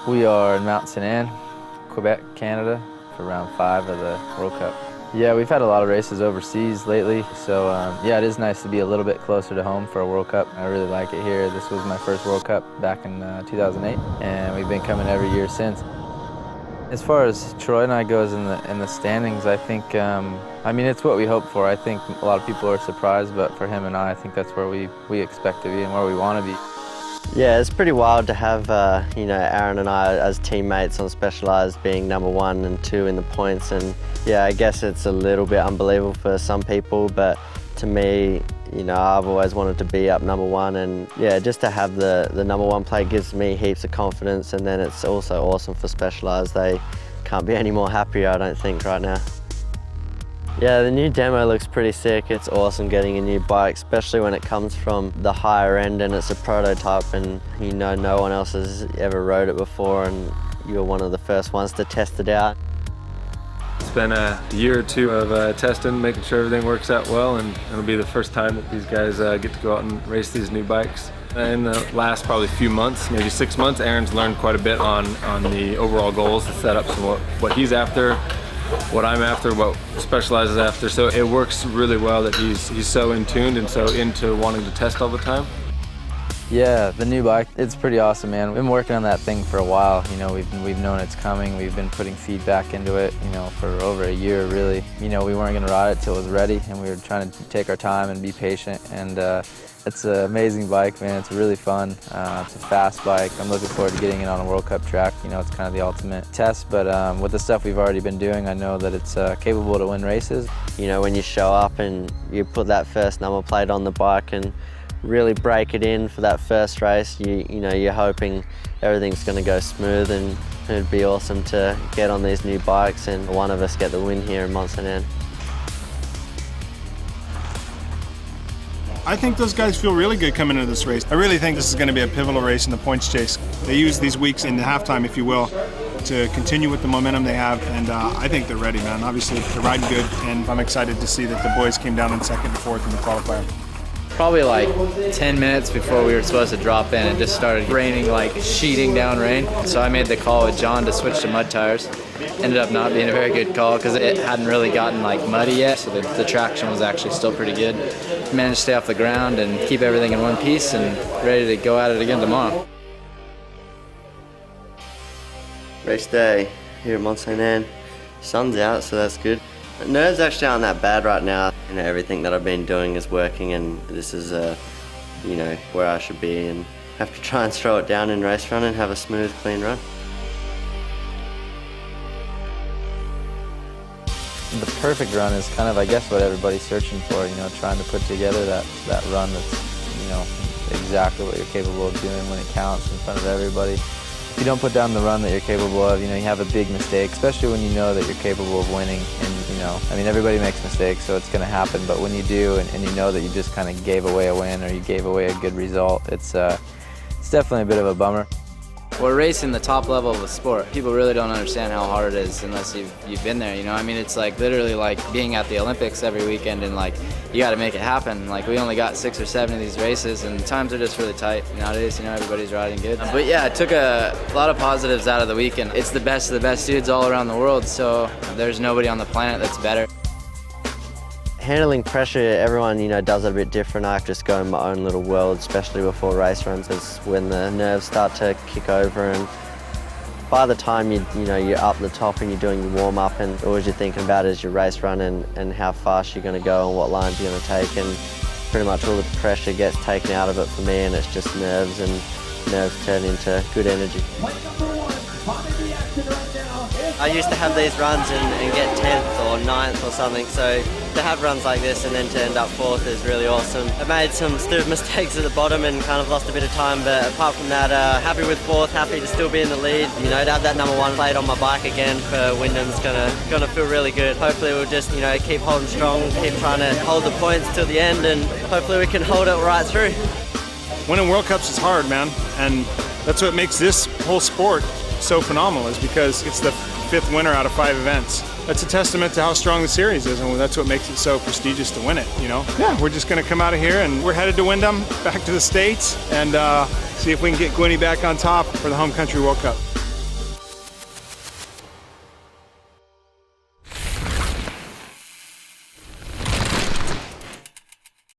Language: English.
We are in Mount St. Anne, Quebec, Canada, for round 5 of the World Cup. Yeah, we've had a lot of races overseas lately, so yeah, it is nice to be a little bit closer to home for a World Cup. I really like it here. This was my first World Cup back in 2008, and we've been coming every year since. As far as Troy and I goes in the standings, I think, I mean, it's what we hope for. I think a lot of people are surprised, but for him and I think that's where we expect to be and where we want to be. Yeah, it's pretty wild to have, you know, Aaron and I as teammates on Specialized being number 1 and 2 in the points. And yeah, I guess it's a little bit unbelievable for some people, but to me, you know, I've always wanted to be up number 1, and yeah, just to have the number 1 plate gives me heaps of confidence, and then it's also awesome for Specialized. They can't be any more happier, I don't think, right now. Yeah, the new demo looks pretty sick. It's awesome getting a new bike, especially when it comes from the higher end and it's a prototype and you know no one else has ever rode it before and you're one of the first ones to test it out. It's been a year or 2 of testing, making sure everything works out well, and it'll be the first time that these guys get to go out and race these new bikes. In the last probably few months, maybe 6 months, Aaron's learned quite a bit on the overall goals, the setups, and what he's after, what I'm after, what Specialized is after. So it works really well that he's so in tuned and so into wanting to test all the time. Yeah, the new bike, it's pretty awesome, man. We've been working on that thing for a while. You know, we've known it's coming. We've been putting feedback into it, you know, for over a year, really. You know, we weren't going to ride it till it was ready, and we were trying to take our time and be patient. And it's an amazing bike, man. It's really fun. It's a fast bike. I'm looking forward to getting it on a World Cup track. You know, it's kind of the ultimate test. But with the stuff we've already been doing, I know that it's capable to win races. You know, when you show up and you put that first number plate on the bike and really break it in for that first race, you know, you're hoping everything's going to go smooth, and it'd be awesome to get on these new bikes and one of us get the win here in Mont St. Anne. I think those guys feel really good coming into this race. I really think this is going to be a pivotal race in the points chase. They use these weeks in the halftime, if you will, to continue with the momentum they have, and I think they're ready, man. Obviously, they're riding good, and I'm excited to see that the boys came down in 2nd and 4th in the qualifier. Probably like 10 minutes before we were supposed to drop in, it just started raining, like sheeting down rain. So I made the call with John to switch to mud tires. Ended up not being a very good call because it hadn't really gotten like muddy yet, so the traction was actually still pretty good. Managed to stay off the ground and keep everything in one piece and ready to go at it again tomorrow. Race day here at Mont St. Anne. Sun's out, so that's good. Nerves actually aren't that bad right now. You know, everything that I've been doing is working, and this is, you know, where I should be, and have to try and throw it down in race run and have a smooth, clean run. The perfect run is kind of, I guess, what everybody's searching for, you know, trying to put together that run that's, you know, exactly what you're capable of doing when it counts in front of everybody. If you don't put down the run that you're capable of, you know, you have a big mistake, especially when you know that you're capable of winning. And, you know, I mean, everybody makes mistakes, so it's going to happen, but when you do and you know that you just kind of gave away a win or you gave away a good result, it's definitely a bit of a bummer. We're racing the top level of the sport. People really don't understand how hard it is unless you've been there, you know? I mean, it's like literally like being at the Olympics every weekend, and like you got to make it happen. Like we only got 6 or 7 of these races, and times are just really tight nowadays. You know, everybody's riding good. But yeah, it took a lot of positives out of the weekend. It's the best of the best dudes all around the world, so there's nobody on the planet that's better. Handling pressure, everyone, you know, does it a bit different. I just go in my own little world, especially before race runs. It's when the nerves start to kick over, and by the time you're up the top and you're doing your warm up, and all you're thinking about is your race run and how fast you're going to go and what lines you're going to take, and pretty much all the pressure gets taken out of it for me, and it's just nerves, and nerves turn into good energy. I used to have these runs and get 10th or 9th or something, so to have runs like this and then to end up 4th is really awesome. I made some stupid mistakes at the bottom and kind of lost a bit of time, but apart from that, happy with 4th, happy to still be in the lead. You know, to have that number 1 plate on my bike again for Wyndham's gonna feel really good. Hopefully we'll just, you know, keep holding strong, keep trying to hold the points till the end, and hopefully we can hold it right through. Winning World Cups is hard, man, and that's what makes this whole sport so phenomenal, is because it's the 5th winner out of 5 events. That's a testament to how strong the series is, and that's what makes it so prestigious to win it, you know? Yeah, we're just gonna come out of here and we're headed to Wyndham, back to the States, and see if we can get Gwinny back on top for the Home Country World Cup.